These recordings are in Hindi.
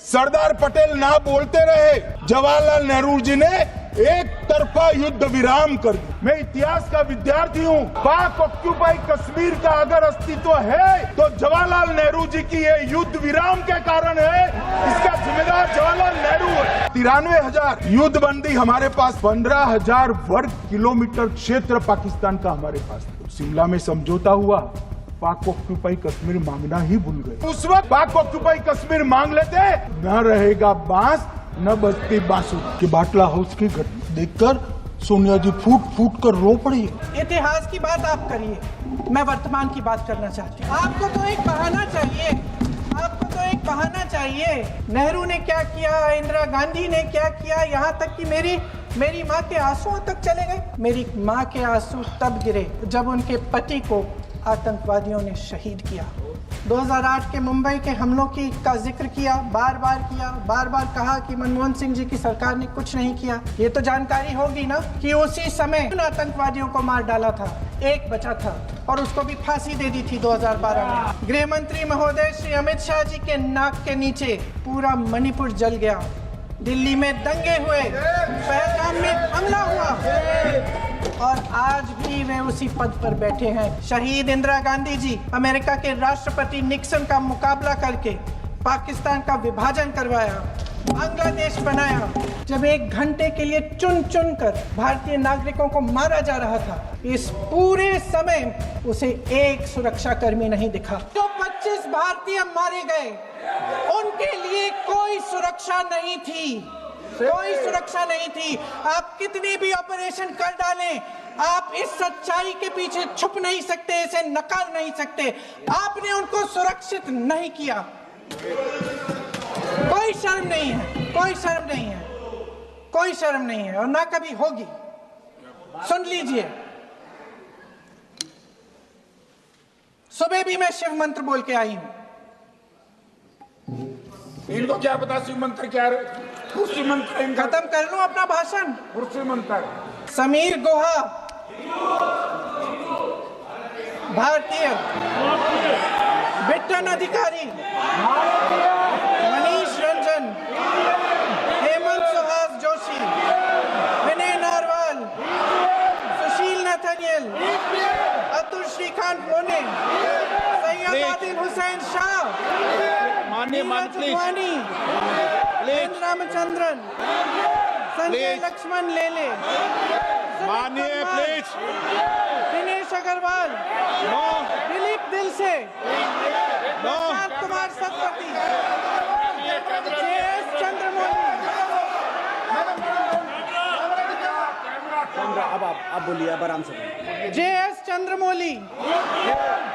सरदार पटेल ना बोलते रहे, जवाहरलाल नेहरू जी ने एक तरफा युद्ध विराम कर दिया। मैं इतिहास का विद्यार्थी हूँ। पाक ऑक्यूपाई कश्मीर का अगर अस्तित्व है तो जवाहरलाल नेहरू जी की ये युद्ध विराम के कारण है। इसका जिम्मेदार जवाहरलाल नेहरू है। 93,000 युद्ध बंदी हमारे पास, 15,000 वर्ग किलोमीटर क्षेत्र पाकिस्तान का हमारे पास। शिमला में समझौता हुआ, पाक ऑक्यूपाई कश्मीर मांगना ही भूल गए। उस वक्त पाक ऑक्यूपाई कश्मीर मांग लेते, न रहेगा बांस न बजती बांसुरी। कि बाटला हाउस की घटना देखकर सोनिया जी फूट फूट कर रो पड़ी। इतिहास की बात आप करिए, मैं वर्तमान की बात करना चाहती हूँ। आपको तो एक बहाना चाहिए, आपको तो एक बहाना चाहिए। नेहरू ने क्या किया, इंदिरा गांधी ने क्या किया, यहाँ तक कि मेरी माँ के आंसुओं तक चले गए। मेरी माँ के आंसू तब गिरे जब उनके पति को आतंकवादियों ने शहीद किया। 2008 के मुंबई के हमलों का जिक्र किया, बार बार कहा कि मनमोहन सिंह जी की सरकार ने कुछ नहीं किया। ये तो जानकारी होगी ना कि उसी समय उन आतंकवादियों को मार डाला था, एक बचा था और उसको भी फांसी दे दी थी 2012 में। गृह मंत्री महोदय श्री अमित शाह जी के नाक के नीचे पूरा मणिपुर जल गया। दिल्ली में दंगे हुए, पहलगाम में हमला हुआ और आज भी वे उसी पद पर बैठे हैं। शहीद इंदिरा गांधी जी अमेरिका के राष्ट्रपति निक्सन का मुकाबला करके पाकिस्तान का विभाजन करवाया, बांग्लादेश बनाया। जब 1 घंटे के लिए चुन कर भारतीय नागरिकों को मारा जा रहा था, इस पूरे समय उसे एक सुरक्षा कर्मी नहीं दिखा। जो 25 भारतीय मारे गए, उनके लिए कोई सुरक्षा नहीं थी, कोई सुरक्षा नहीं थी। आप कितने भी ऑपरेशन कर डालें, आप इस सच्चाई के पीछे छुप नहीं सकते, इसे नकार नहीं सकते। आपने उनको सुरक्षित नहीं किया। कोई शर्म नहीं है, कोई शर्म नहीं है, कोई शर्म नहीं है और ना कभी होगी। सुन लीजिए, सुबह भी मैं शिव मंत्र बोल के आई हूं। इनको क्या पता शिव मंत्र क्या है? कुर्सी मंत्र। खत्म कर लूं अपना भाषण। कुर्सी मंत्र। समीर गुहा भारतीय, बिट्टन अधिकारी, मनीष रंजन, हेमंत सुहास जोशी, विनय नारवाल, सुशील नथनियल, अतुल श्रीकांत पुणे, सैयद आदिल हुसैन शाह, माननीय मंत्री रामचंद्रन, संजय लक्ष्मण लेले, माननीय प्लीज, दिनेश अग्रवाल, दिलीप दिल से, प्रशांत कुमार सतपति, JS चंद्रमौली। अब आप बोलिए, अब आराम से। JS चंद्रमौली,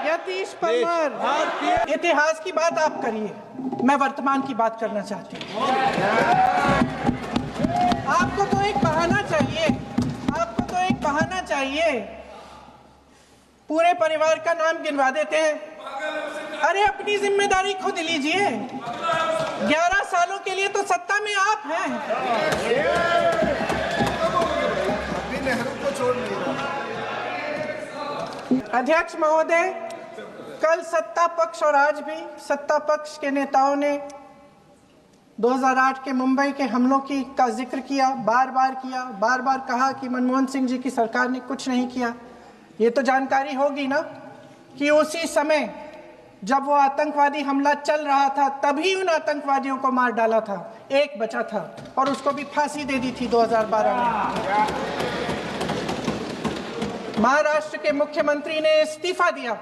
यतीश परमार। इतिहास की बात आप करिए, मैं वर्तमान की बात करना चाहती हूँ। आपको तो एक बहाना चाहिए, आपको तो एक बहाना चाहिए। पूरे परिवार का नाम गिनवा देते हैं। अरे अपनी जिम्मेदारी खुद लीजिए। 11 सालों के लिए तो सत्ता में आप हैं। अध्यक्ष महोदय, कल सत्ता पक्ष और आज भी सत्ता पक्ष के नेताओं ने 2008 के मुंबई के हमलों का जिक्र किया, बार बार कहा कि मनमोहन सिंह जी की सरकार ने कुछ नहीं किया। ये तो जानकारी होगी ना कि उसी समय जब वो आतंकवादी हमला चल रहा था, तभी उन आतंकवादियों को मार डाला था, एक बचा था और उसको भी फांसी दे दी थी 2012 में। महाराष्ट्र के मुख्यमंत्री ने इस्तीफा दिया।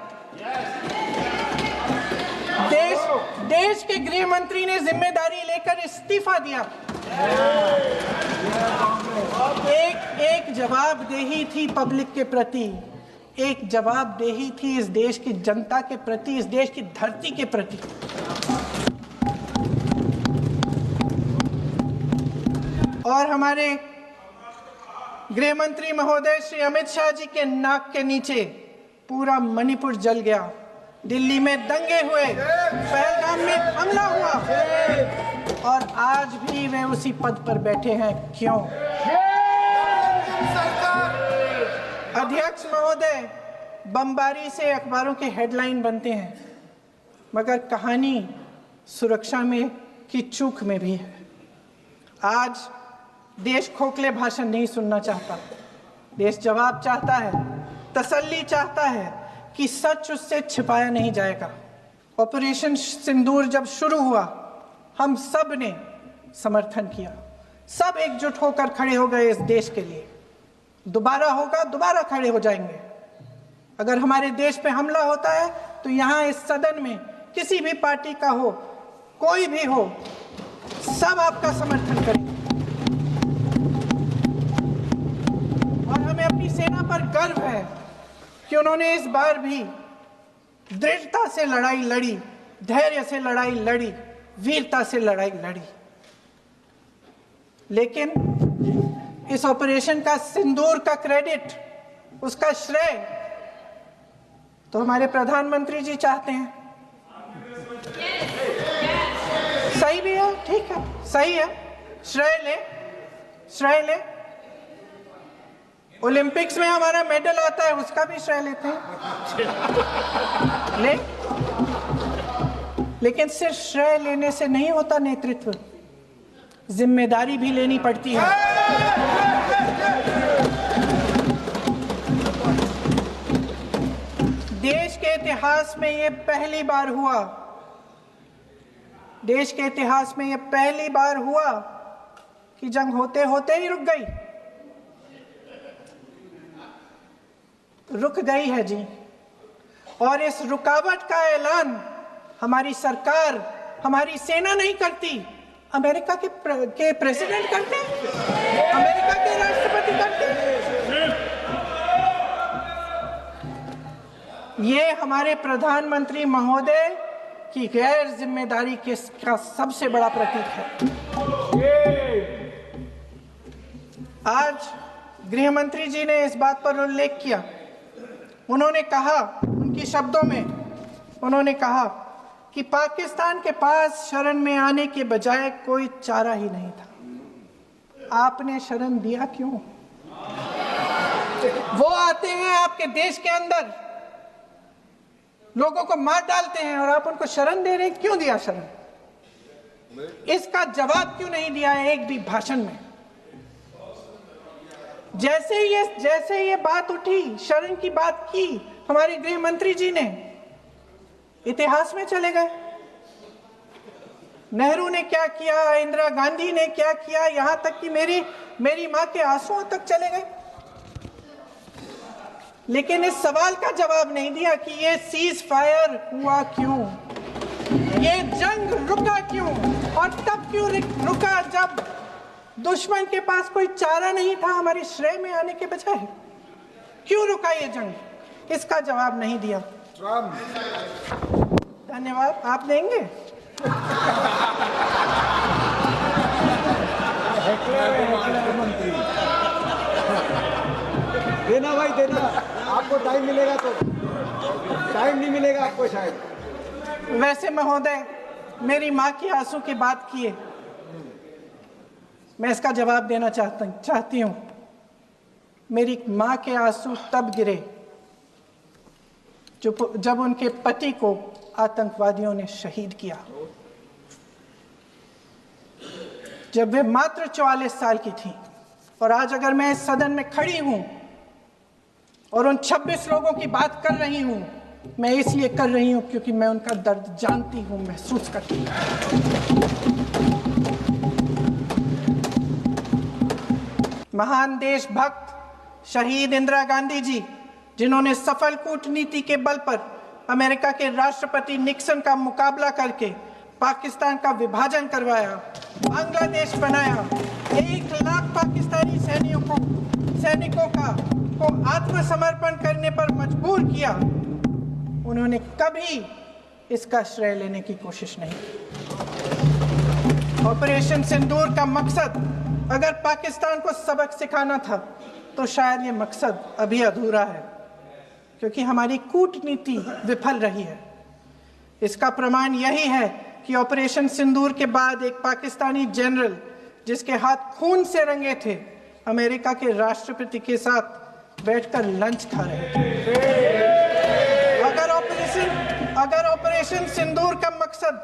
देश के गृह मंत्री ने जिम्मेदारी लेकर इस्तीफा दिया। एक जवाबदेही थी पब्लिक के प्रति, एक जवाबदेही थी इस देश की जनता के प्रति, इस देश की धरती के प्रति। और हमारे गृह मंत्री महोदय श्री अमित शाह जी के नाक के नीचे पूरा मणिपुर जल गया। दिल्ली में दंगे हुए, पहलगाम में हमला हुआ और आज भी वे उसी पद पर बैठे हैं। क्यों? अध्यक्ष महोदय, बमबारी से अखबारों के हेडलाइन बनते हैं, मगर कहानी सुरक्षा में की चूक में भी है। आज देश खोखले भाषण नहीं सुनना चाहता, देश जवाब चाहता है, तसल्ली चाहता है कि सच उससे छिपाया नहीं जाएगा। ऑपरेशन सिंदूर जब शुरू हुआ, हम सब ने समर्थन किया, सब एकजुट होकर खड़े हो गए इस देश के लिए। दोबारा होगा, दोबारा खड़े हो जाएंगे। अगर हमारे देश पे हमला होता है तो यहाँ इस सदन में किसी भी पार्टी का हो, कोई भी हो, सब आपका समर्थन करेंगे। और हमें अपनी सेना पर गर्व है कि उन्होंने इस बार भी दृढ़ता से लड़ाई लड़ी, धैर्य से लड़ाई लड़ी, वीरता से लड़ाई लड़ी। लेकिन इस ऑपरेशन का सिंदूर का क्रेडिट, उसका श्रेय तो हमारे प्रधानमंत्री जी चाहते हैं। सही भी है, ठीक है, सही है, श्रेय ले, श्रेय ले। ओलंपिक्स में हमारा मेडल आता है, उसका भी श्रेय लेते हैं, ले। लेकिन सिर्फ श्रेय लेने से नहीं होता नेतृत्व, जिम्मेदारी भी लेनी पड़ती है। देश के इतिहास में ये पहली बार हुआ, देश के इतिहास में ये पहली बार हुआ कि जंग होते होते ही रुक गई। रुक गई है जी। और इस रुकावट का ऐलान हमारी सरकार, हमारी सेना नहीं करती, अमेरिका के प्रेसिडेंट करते हैं, अमेरिका के राष्ट्रपति करते हैं। ये हमारे प्रधानमंत्री महोदय की गैर जिम्मेदारी का सबसे बड़ा प्रतीक है। आज गृह मंत्री जी ने इस बात पर उल्लेख किया। उन्होंने कहा, उनके शब्दों में उन्होंने कहा कि पाकिस्तान के पास शरण में आने के बजाय कोई चारा ही नहीं था। आपने शरण दिया क्यों? वो आते हैं आपके देश के अंदर, लोगों को मार डालते हैं और आप उनको शरण दे रहे हैं। क्यों दिया शरण? इसका जवाब क्यों नहीं दिया है एक भी भाषण में? जैसे ये बात उठी, शरण की बात की, हमारे गृह मंत्री जी ने इतिहास में चले गए। नेहरू ने क्या किया, इंदिरा गांधी ने क्या किया, यहां तक कि मेरी मां के आंसुओं तक चले गए। लेकिन इस सवाल का जवाब नहीं दिया कि ये सीज फायर हुआ क्यों, ये जंग रुका क्यों, और तब क्यों रुका जब दुश्मन के पास कोई चारा नहीं था हमारे श्रेय में आने के बजाय। क्यों रुका ये जंग? इसका जवाब नहीं दिया। धन्यवाद। आप देंगे? देना भाई देना, आपको टाइम मिलेगा तो। टाइम नहीं मिलेगा आपको शायद। वैसे महोदय, मेरी माँ की आंसू की बात किए, मैं इसका जवाब देना चाहती हूँ। मेरी माँ के आंसू तब गिरे जब उनके पति को आतंकवादियों ने शहीद किया, जब वे मात्र 44 साल की थी। और आज अगर मैं इस सदन में खड़ी हूं और उन 26 लोगों की बात कर रही हूं, मैं इसलिए कर रही हूं क्योंकि मैं उनका दर्द जानती हूं, महसूस करती हूं। महान देशभक्त शहीद इंदिरा गांधी जी, जिन्होंने सफल कूटनीति के बल पर अमेरिका के राष्ट्रपति निक्सन का मुकाबला करके पाकिस्तान का विभाजन करवाया, बांग्लादेश बनाया, 1 लाख पाकिस्तानी सैनिकों को आत्मसमर्पण करने पर मजबूर किया, उन्होंने कभी इसका श्रेय लेने की कोशिश नहीं की। ऑपरेशन सिंदूर का मकसद अगर पाकिस्तान को सबक सिखाना था तो शायद ये मकसद अभी अधूरा है, क्योंकि हमारी कूटनीति विफल रही है। इसका प्रमाण यही है कि ऑपरेशन सिंदूर के बाद एक पाकिस्तानी जनरल, जिसके हाथ खून से रंगे थे, अमेरिका के राष्ट्रपति के साथ बैठकर लंच खा रहे थे। अगर ऑपरेशन सिंदूर का मकसद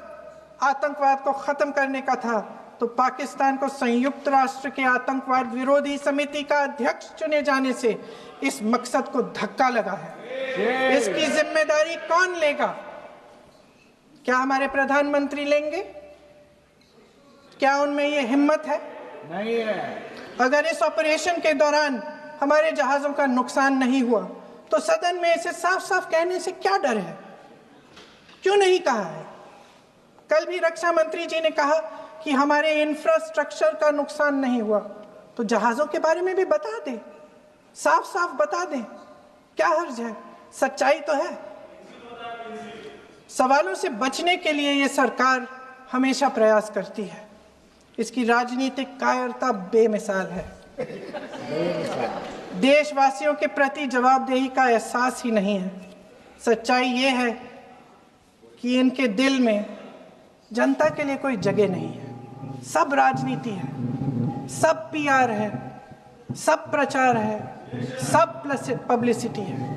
आतंकवाद को खत्म करने का था तो पाकिस्तान को संयुक्त राष्ट्र के आतंकवाद विरोधी समिति का अध्यक्ष चुने जाने से इस मकसद को धक्का लगा है। इसकी जिम्मेदारी कौन लेगा? क्या हमारे प्रधानमंत्री लेंगे? क्या उनमें ये हिम्मत है? नहीं है। अगर इस ऑपरेशन के दौरान हमारे जहाजों का नुकसान नहीं हुआ तो सदन में इसे साफ साफ कहने से क्या डर है? क्यों नहीं कहा है? कल भी रक्षा मंत्री जी ने कहा कि हमारे इंफ्रास्ट्रक्चर का नुकसान नहीं हुआ, तो जहाजों के बारे में भी बता दें, साफ साफ बता दें, क्या हर्ज है? सच्चाई तो है। सवालों से बचने के लिए ये सरकार हमेशा प्रयास करती है। इसकी राजनीतिक कायरता बेमिसाल है। देशवासियों के प्रति जवाबदेही का एहसास ही नहीं है। सच्चाई ये है कि इनके दिल में जनता के लिए कोई जगह नहीं है। सब राजनीति है, सब पीआर है, सब प्रचार है, सब पब्लिसिटी है।